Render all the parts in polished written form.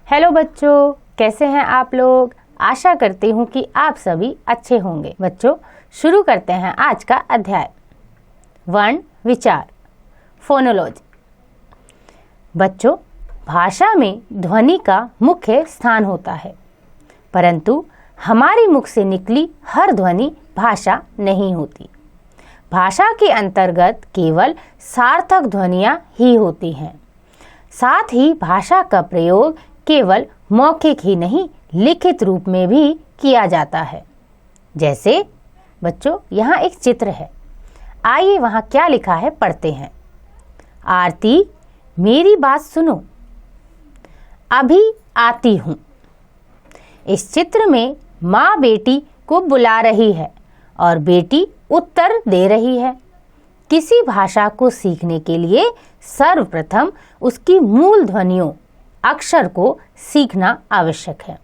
Hello बच्चों, कैसे हैं आप लोग। आशा करती हूँ कि आप सभी अच्छे होंगे। बच्चों, शुरू करते हैं आज का अध्याय। वर्ण विचार, फोनोलॉजी। बच्चों, भाषा में ध्वनि का मुख्य स्थान होता है, परंतु हमारी मुख से निकली हर ध्वनि भाषा नहीं होती। भाषा के अंतर्गत केवल सार्थक ध्वनियाँ ही होती हैं। साथ ही भाषा का प्रयोग केवल मौखिक ही नहीं, लिखित रूप में भी किया जाता है। जैसे बच्चों, यहाँ एक चित्र है, आइए वहाँ क्या लिखा है पढ़ते हैं। आरती, मेरी बात सुनो, अभी आती हूँ। इस चित्र में माँ बेटी को बुला रही है और बेटी उत्तर दे रही है। किसी भाषा को सीखने के लिए सर्वप्रथम उसकी मूल ध्वनियों, अक्षर को सीखना आवश्यक है।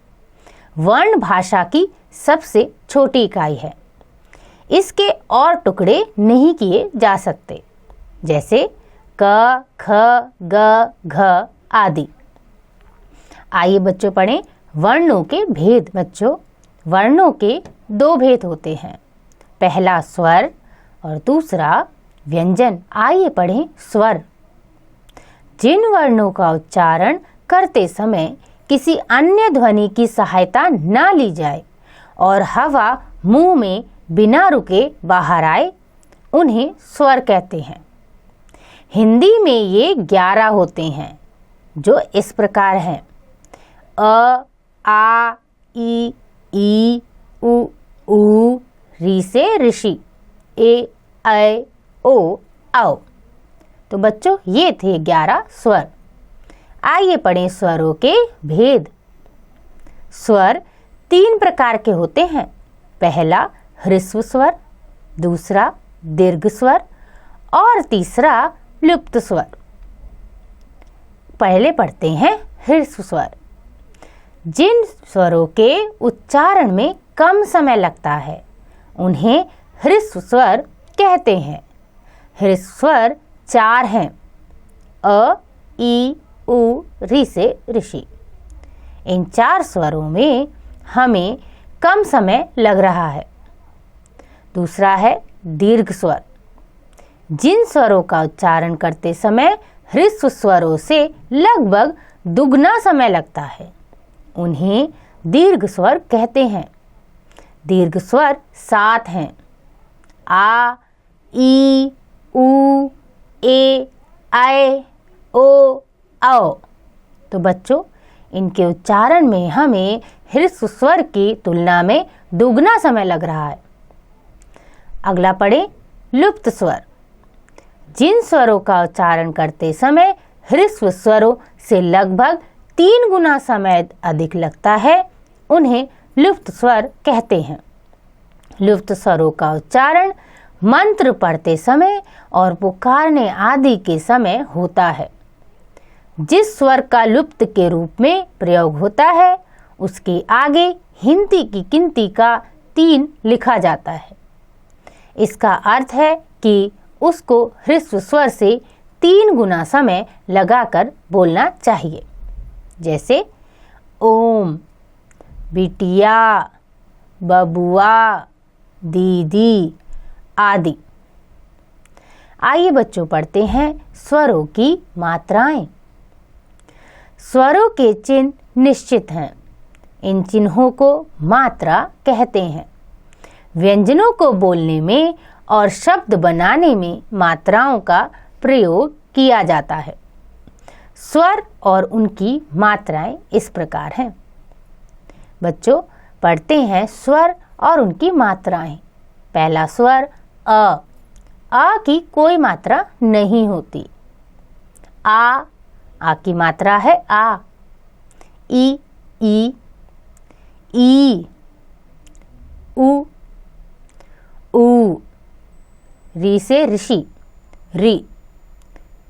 वर्ण भाषा की सबसे छोटी इकाई है। इसके और टुकड़े नहीं किए जा सकते, जैसे क, ख, ग, घ आदि। आइए बच्चों पढ़ें वर्णों के भेद। बच्चों, वर्णों के दो भेद होते हैं, पहला स्वर और दूसरा व्यंजन। आइए पढ़ें स्वर। जिन वर्णों का उच्चारण करते समय किसी अन्य ध्वनि की सहायता न ली जाए और हवा मुंह में बिना रुके बाहर आए, उन्हें स्वर कहते हैं। हिंदी में ये 11 होते हैं, जो इस प्रकार हैं। अ, आ, ई, उ, ऊ, री से ऋषि, ए, ऐ, ओ, औ। तो बच्चों, ये थे 11 स्वर। आइए पढ़ें स्वरों के भेद। स्वर 3 प्रकार के होते हैं। पहला ह्रस्व स्वर, दूसरा दीर्घ स्वर और तीसरा लुप्त स्वर। पहले पढ़ते हैं ह्रस्व स्वर। जिन स्वरों के उच्चारण में कम समय लगता है, उन्हें ह्रस्व स्वर कहते हैं। ह्रस्व स्वर 4 हैं। अ, ई, उ, री से ऋषि। इन 4 स्वरों में हमें कम समय लग रहा है। दूसरा है दीर्घ स्वर। जिन स्वरों का उच्चारण करते समय ह्रस्व स्वरों से लगभग दुगना समय लगता है, उन्हें दीर्घ स्वर कहते हैं। दीर्घ स्वर 7 हैं। आ, ई, उ, ए, ऐ, ओ, औ। तो बच्चों, इनके उच्चारण में हमें ह्रस्व स्वर की तुलना में दुगना समय लग रहा है। अगला पढ़ें लुप्त स्वर। जिन स्वरों का उच्चारण करते समय ह्रस्व स्वरों से लगभग 3 गुना समय अधिक लगता है, उन्हें लुप्त स्वर कहते हैं। लुप्त स्वरों का उच्चारण मंत्र पढ़ते समय और पुकारने आदि के समय होता है। जिस स्वर का लुप्त के रूप में प्रयोग होता है, उसके आगे हिंदी की गिनती का 3 लिखा जाता है। इसका अर्थ है कि उसको ह्रस्व स्वर से 3 गुना समय लगाकर बोलना चाहिए। जैसे ओम, बिटिया, बबुआ, दीदी आदि। आइए बच्चों पढ़ते हैं स्वरों की मात्राएं। स्वरों के चिन्ह निश्चित हैं। इन चिन्हों को मात्रा कहते हैं। व्यंजनों को बोलने में और शब्द बनाने में मात्राओं का प्रयोग किया जाता है। स्वर और उनकी मात्राएं इस प्रकार हैं। बच्चों, पढ़ते हैं स्वर और उनकी मात्राएं। पहला स्वर अ। आ की कोई मात्रा नहीं होती। आ की मात्रा है आ। ई, ई, उ, ऊ, री से ऋषि, री,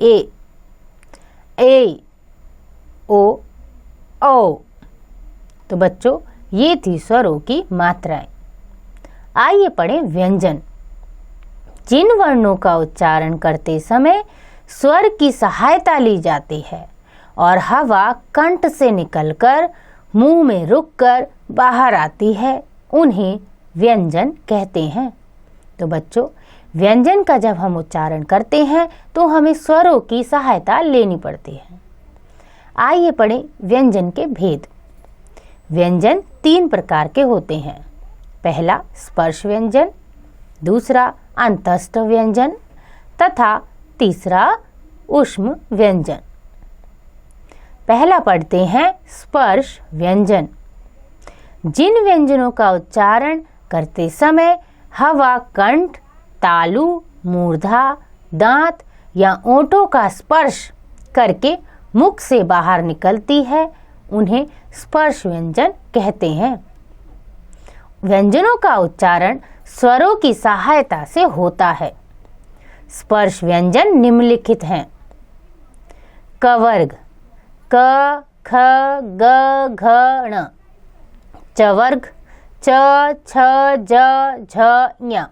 ए, ओ, औ। तो बच्चों, ये थी स्वरों की मात्राएं। आइए पढ़ें व्यंजन। जिन वर्णों का उच्चारण करते समय स्वर की सहायता ली जाती है और हवा कंठ से निकलकर मुंह में रुककर बाहर आती है, उन्हें व्यंजन कहते हैं। तो बच्चों, व्यंजन का जब हम उच्चारण करते हैं तो हमें स्वरों की सहायता लेनी पड़ती है। आइए पढ़ें व्यंजन के भेद। व्यंजन 3 प्रकार के होते हैं। पहला स्पर्श व्यंजन, दूसरा अंतस्थ व्यंजन तथा तीसरा ऊष्म व्यंजन। पहला पढ़ते हैं स्पर्श व्यंजन। जिन व्यंजनों का उच्चारण करते समय हवा कंठ, तालु, मूर्धा, दांत या ओंठों का स्पर्श करके मुख से बाहर निकलती है, उन्हें स्पर्श व्यंजन कहते हैं। व्यंजनों का उच्चारण स्वरों की सहायता से होता है। स्पर्श व्यंजन निम्नलिखित हैं। क वर्ग क, ख, ग, घ, ण। च वर्ग च, छ, ज, झ, ञ।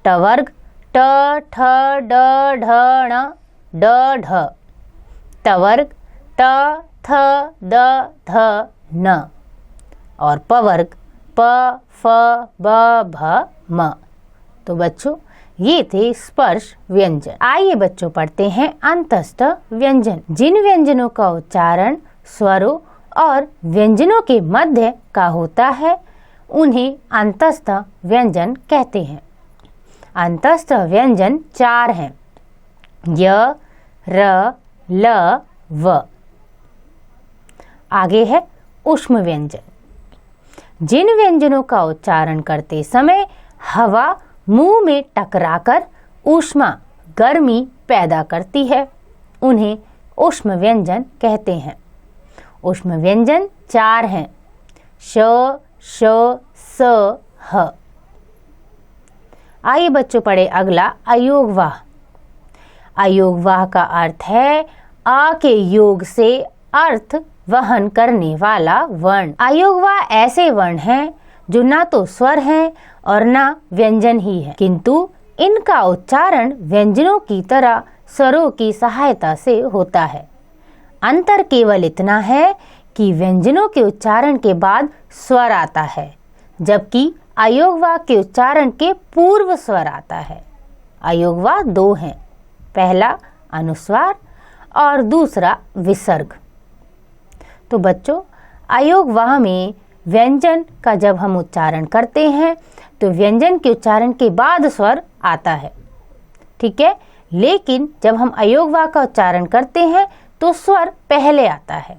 ट वर्ग ट, ठ, ड, ढ, ण, ड, ढ। त वर्ग त, थ, द, ध, न। और प वर्ग प, फ, ब, भ, म। तो बच्चों, ये थे स्पर्श व्यंजन। आइए बच्चों पढ़ते हैं अंतस्थ व्यंजन। जिन व्यंजनों का उच्चारण स्वरों और व्यंजनों के मध्य का होता है, उन्हें अंतस्थ व्यंजन कहते हैं। अंतस्थ व्यंजन 4 हैं। य, र, ल, व। आगे है ऊष्म व्यंजन। जिन व्यंजनों का उच्चारण करते समय हवा मुंह में टकराकर ऊष्मा, गर्मी पैदा करती है, उन्हें ऊष्म व्यंजन कहते हैं। ऊष्म व्यंजन 4 हैं। श, श, स, ह। आइए बच्चों पढ़े अगला अयोगवाह। अयोगवाह का अर्थ है आ के योग से अर्थ वहन करने वाला वर्ण। अयोगवाह ऐसे वर्ण हैं जो ना तो स्वर हैं और ना व्यंजन ही है, किंतु इनका उच्चारण व्यंजनों की तरह स्वरों की सहायता से होता है। अंतर केवल इतना है कि व्यंजनों के उच्चारण के बाद स्वर आता है, जबकि अयोगवाह के उच्चारण के पूर्व स्वर आता है। अयोगवाह 2 हैं। पहला अनुस्वार और दूसरा विसर्ग। तो बच्चों, अयोगवाह में व्यंजन का जब हम उच्चारण करते हैं तो व्यंजन के उच्चारण के बाद स्वर आता है, ठीक है। लेकिन जब हम अयोगवाह का उच्चारण करते हैं तो स्वर पहले आता है।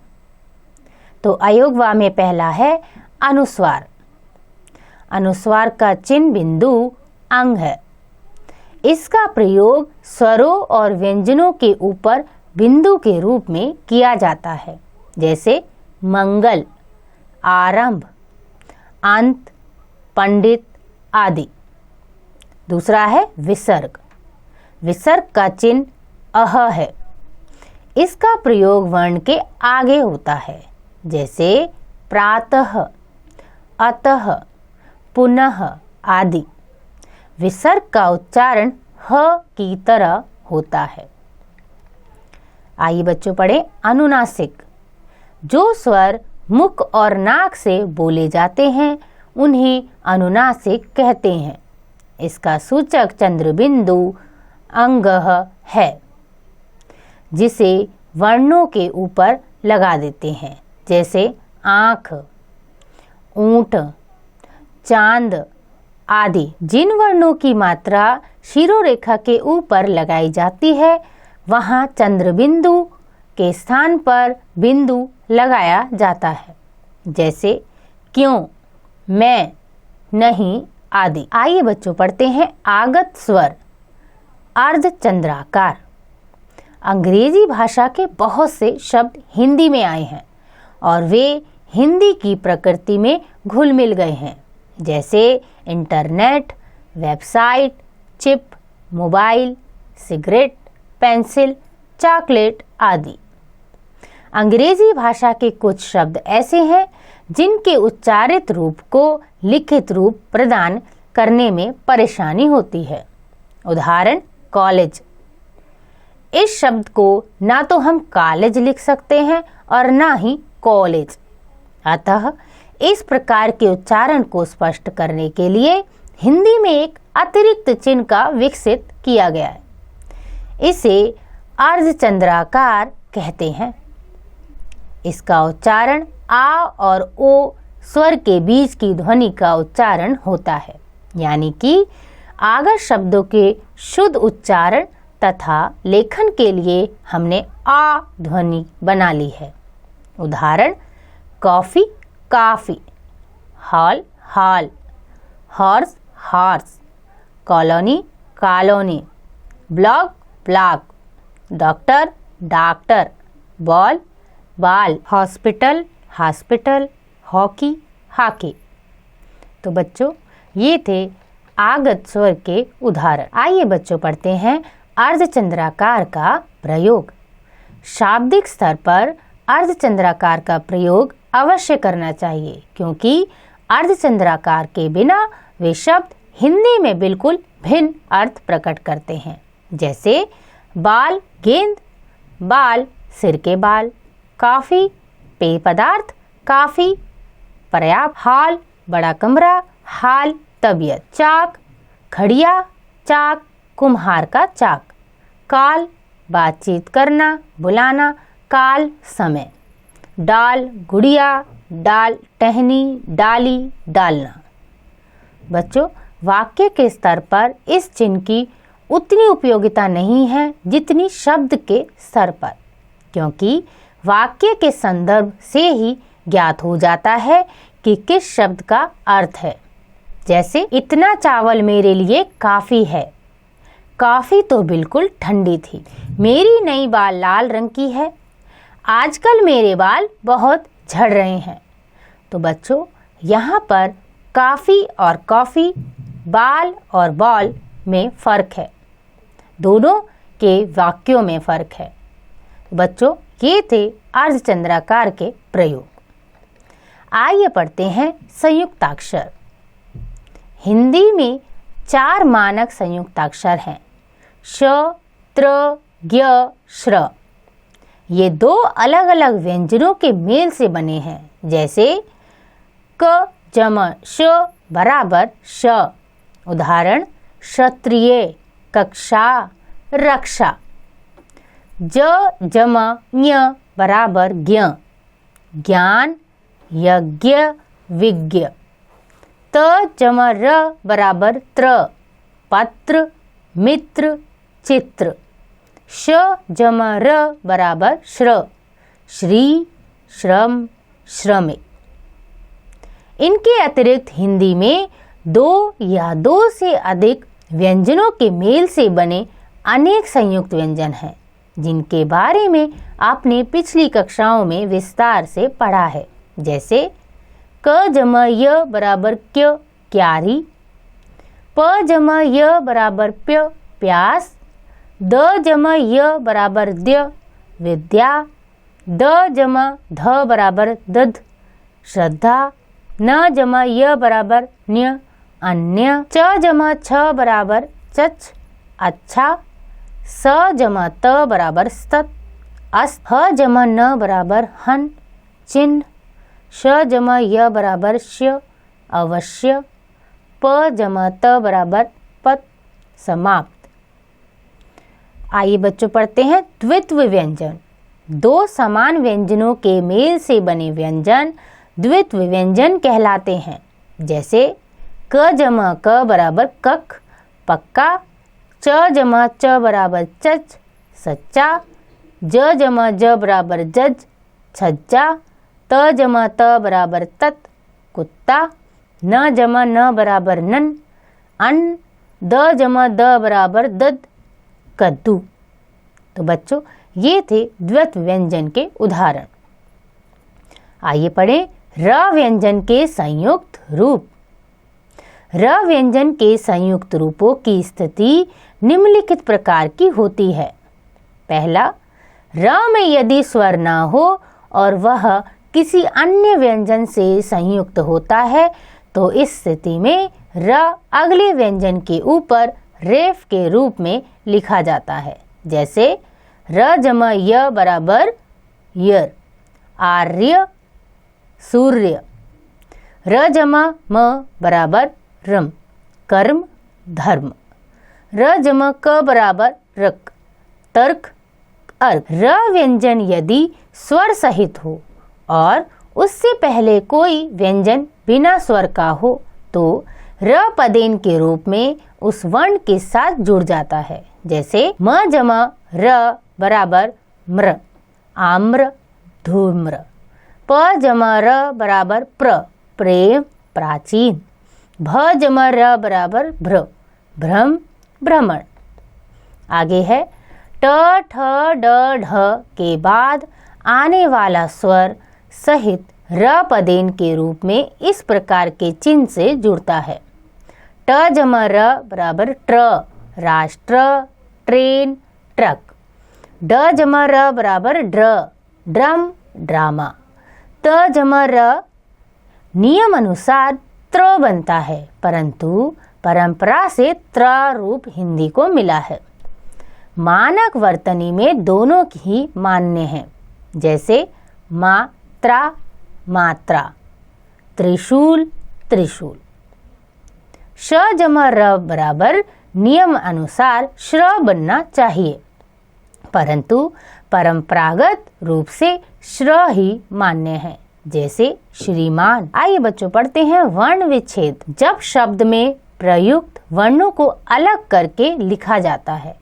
तो अयोगवाह में पहला है अनुस्वार। अनुस्वार का चिन्ह बिंदु अंग है। इसका प्रयोग स्वरों और व्यंजनों के ऊपर बिंदु के रूप में किया जाता है, जैसे मंगल, आरंभ, अंत, पंडित आदि। दूसरा है विसर्ग। विसर्ग का चिन्ह अह है। इसका प्रयोग वर्ण के आगे होता है, जैसे प्रातः, अतः, पुनः आदि। विसर्ग का उच्चारण ह की तरह होता है। आइए बच्चों पढ़ें अनुनासिक। जो स्वर मुख और नाक से बोले जाते हैं, उन्हें अनुनासिक कहते हैं। इसका सूचक चंद्र बिंदु अंगः है, जिसे वर्णों के ऊपर लगा देते हैं, जैसे आँख, ऊंट, चांद आदि। जिन वर्णों की मात्रा शिरोरेखा के ऊपर लगाई जाती है, वहाँ चंद्र बिंदु के स्थान पर बिंदु लगाया जाता है, जैसे क्यों, मैं, नहीं आदि। आइए बच्चों पढ़ते हैं आगत स्वर अर्धचंद्राकार। अंग्रेजी भाषा के बहुत से शब्द हिंदी में आए हैं और वे हिंदी की प्रकृति में घुल मिल गए हैं, जैसे internet, website, chip, mobile, cigarette, pencil, chocolate आदि। अंग्रेजी भाषा के कुछ शब्द ऐसे हैं जिनके उच्चारित रूप को लिखित रूप प्रदान करने में परेशानी होती है। उदाहरण कॉलेज। इस शब्द को ना तो हम कॉलेज लिख सकते हैं और ना ही कॉलेज। अतः इस प्रकार के उच्चारण को स्पष्ट करने के लिए हिंदी में एक अतिरिक्त चिन्ह का विकसित किया गया है। इसे अर्धचंद्राकार कहते हैं। इसका उच्चारण आ और ओ स्वर के बीच की ध्वनि का उच्चारण होता है, यानी कि आगत शब्दों के शुद्ध उच्चारण तथा लेखन के लिए हमने आ ध्वनि बना ली है। उदाहरण: कॉफी काफी, hall hall, horse horse, colony colony, block block, doctor doctor, ball बाल, हॉस्पिटल हॉस्पिटल, हॉकी हॉकी। तो बच्चों, ये थे आगत स्वर के उदाहरण। आइए बच्चों पढ़ते हैं अर्धचंद्राकार का प्रयोग। शाब्दिक स्तर पर अर्धचंद्राकार का प्रयोग अवश्य करना चाहिए, क्योंकि अर्धचंद्राकार के बिना वे शब्द हिंदी में बिल्कुल भिन्न अर्थ प्रकट करते हैं। जैसे बाल गेंद, बाल सिर के बाल, काफी पेय पदार्थ, काफी पर्याप्त, हाल बड़ा कमरा, हाल तबीयत, चाक खड़िया, चाक कुम्हार का चाक, काल बातचीत करना बुलाना, काल समय, डाल गुड़िया, डाल टहनी, डाली डालना। बच्चों, वाक्य के स्तर पर इस चिन्ह की उतनी उपयोगिता नहीं है जितनी शब्द के स्तर पर, क्योंकि वाक्य के संदर्भ से ही ज्ञात हो जाता है कि किस शब्द का अर्थ है। जैसे इतना चावल मेरे लिए काफी है। काफी तो बिल्कुल ठंडी थी। मेरी नई बाल लाल रंग की है। आजकल मेरे बाल बहुत झड़ रहे हैं। तो बच्चों, यहाँ पर काफी और कॉफी, बाल और बॉल में फर्क है। दोनों के वाक्यों में फर्क है। बच्चों, ये थे अर्धचंद्राकार के प्रयोग। आइए पढ़ते हैं संयुक्ताक्षर। हिंदी में 4 मानक संयुक्ताक्षर हैं: श, त्र, ज्ञ, श्र। ये 2 अलग अलग व्यंजनों के मेल से बने हैं। जैसे क जमा श बराबर श। उदाहरण: क्षत्रिय, कक्षा, रक्षा। ज जमा ज्ञ बराबर ज्ञ, ज्ञान, यज्ञ, विज्ञ। त जमा र बराबर त्र, पत्र, मित्र, चित्र। श जमा र बराबर श्र, श्री, श्रम, श्रमिक। इनके अतिरिक्त हिंदी में 2 या 2 से अधिक व्यंजनों के मेल से बने अनेक संयुक्त व्यंजन हैं, जिनके बारे में आपने पिछली कक्षाओं में विस्तार से पढ़ा है। जैसे क जमा य बराबर क्य, क्यारी। प जमा य बराबर प्य, प्यास। द जमा य बराबर द्य, विद्या। द जमा ध बराबर दध, श्रद्धा। न जमा य बराबर न्य, अन्य। च जमा छ बराबर चच, अच्छा। स जमा त बराबर स्तत, अस। ह जमा न बराबर हन, चिन्ह। श जमा य बराबर श्य, अवश्य। प जमा त बराबर पत, समाप्त। आइए बच्चों पढ़ते हैं द्वित्व व्यंजन। 2 समान व्यंजनों के मेल से बने व्यंजन द्वित्व व्यंजन कहलाते हैं। जैसे क जमा क बराबर कक, पक्का। च जमा च बराबर चच, सच्चा। ज जमा ज बराबर जज, छज्जा। त जमा त बराबर तत, कुत्ता। न जमा न बराबर नन, अन्न। द जमा द बराबर दद, कद्दू। तो बच्चों, ये थे द्वित्व व्यंजन के उदाहरण। आइए पढ़ें र व्यंजन के संयुक्त रूप। र व्यंजन के संयुक्त रूपों की स्थिति निम्नलिखित प्रकार की होती है। पहला, र में यदि स्वर न हो और वह किसी अन्य व्यंजन से संयुक्त होता है तो इस स्थिति में र अगले व्यंजन के ऊपर रेफ के रूप में लिखा जाता है। जैसे र जमा य बराबर यर, आर्य सूर्य। र जमा म बराबर रम, कर्म धर्म। र जमा क बराबर रक, तर्क अर्क। र व्यंजन यदि स्वर सहित हो और उससे पहले कोई व्यंजन बिना स्वर का हो तो र पदेन के रूप में उस वर्ण के साथ जुड़ जाता है। जैसे म जमा र बराबर म्र, आम्र धूम्र। प जमा र बराबर प्र, प्रेम प्राचीन। भ जमा र बराबर भ्र, भ्रम भ्रमण। आगे है ट ठ ड ढ के बाद आने वाला स्वर सहित र पदेन के रूप में इस प्रकार के चिन्ह से जुड़ता है। ट जमा र बराबर ट्र, राष्ट्र ट्रेन ट्रक। ड जमा र बराबर ड्र, ड्रम ड्रामा। त जमा र नियम अनुसार त्र बनता है, परंतु परंपरा से त्र रूप हिंदी को मिला है। मानक वर्तनी में दोनों ही मान्य हैं, जैसे मात्रा मात्रा, त्रिशूल त्रिशूल। श जमा र बराबर नियम अनुसार श्र बनना चाहिए, परंतु परंपरागत रूप से श्र ही मान्य है, जैसे श्रीमान। आइए बच्चों पढ़ते हैं वर्ण विच्छेद। जब शब्द में प्रयुक्त वर्णों को अलग करके लिखा जाता है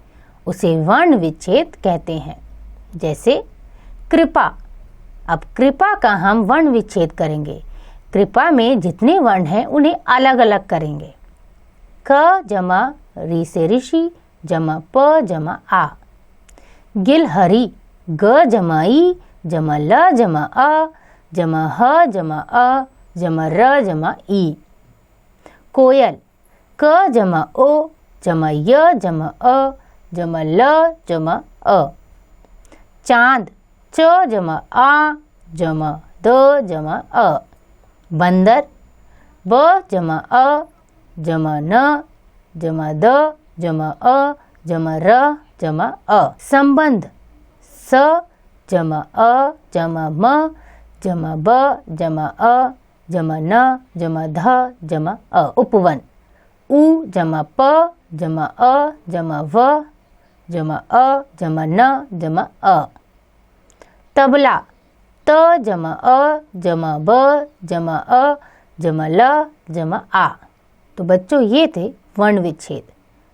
उसे वर्ण विच्छेद कहते हैं। जैसे कृपा। अब कृपा का हम वर्ण विच्छेद करेंगे। कृपा में जितने वर्ण हैं उन्हें अलग अलग करेंगे। क जमा री से ऋषि जमा प जमा आ। गिलहरी। ग जमा ई जमा ल जमा अ जमा ह जमा अ जमा र जमा ई। कोयल। क जमा ओ जमा य जमा अ जमा ल जमा अ। चांद। च जमा आ जमा द जमा अ। बंदर। ब जमा अ जमा न जमा द जमा अ जमा र जमा अ। संबंध। स जमा अ जमा म जमा ब जमा अ जमा न जमा ध जमा अ। उपवन। उ जमा प जमा अ जमा व जमा अ जमा न जमा अ। तबला। त जमा अ जमा ब जमा अ जमा ल जमा आ। तो बच्चों ये थे वर्ण विच्छेद।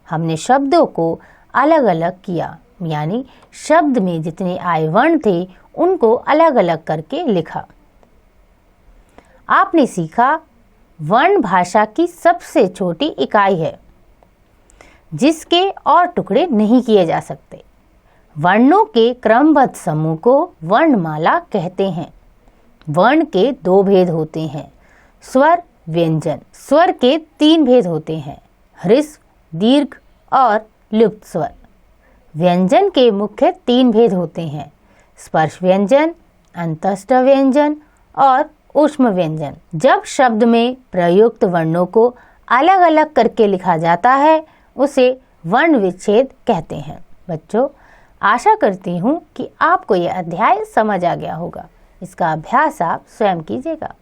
हमने शब्दों को अलग अलग किया, यानी शब्द में जितने आए वर्ण थे उनको अलग अलग करके लिखा। आपने सीखा वर्ण भाषा की सबसे छोटी इकाई है जिसके और टुकड़े नहीं किए जा सकते। वर्णों के क्रमबद्ध समूह को वर्णमाला कहते हैं। वर्ण के दो भेद होते हैं, स्वर व्यंजन। स्वर के तीन भेद होते हैं, ह्रस्व दीर्घ और लुप्त स्वर। व्यंजन के मुख्य तीन भेद होते हैं, स्पर्श व्यंजन, अंतस्थ व्यंजन और ऊष्म व्यंजन। जब शब्द में प्रयुक्त वर्णों को अलग अलग करके लिखा जाता है उसे वर्ण विच्छेद कहते हैं। बच्चों आशा करती हूँ कि आपको यह अध्याय समझ आ गया होगा। इसका अभ्यास आप स्वयं कीजिएगा।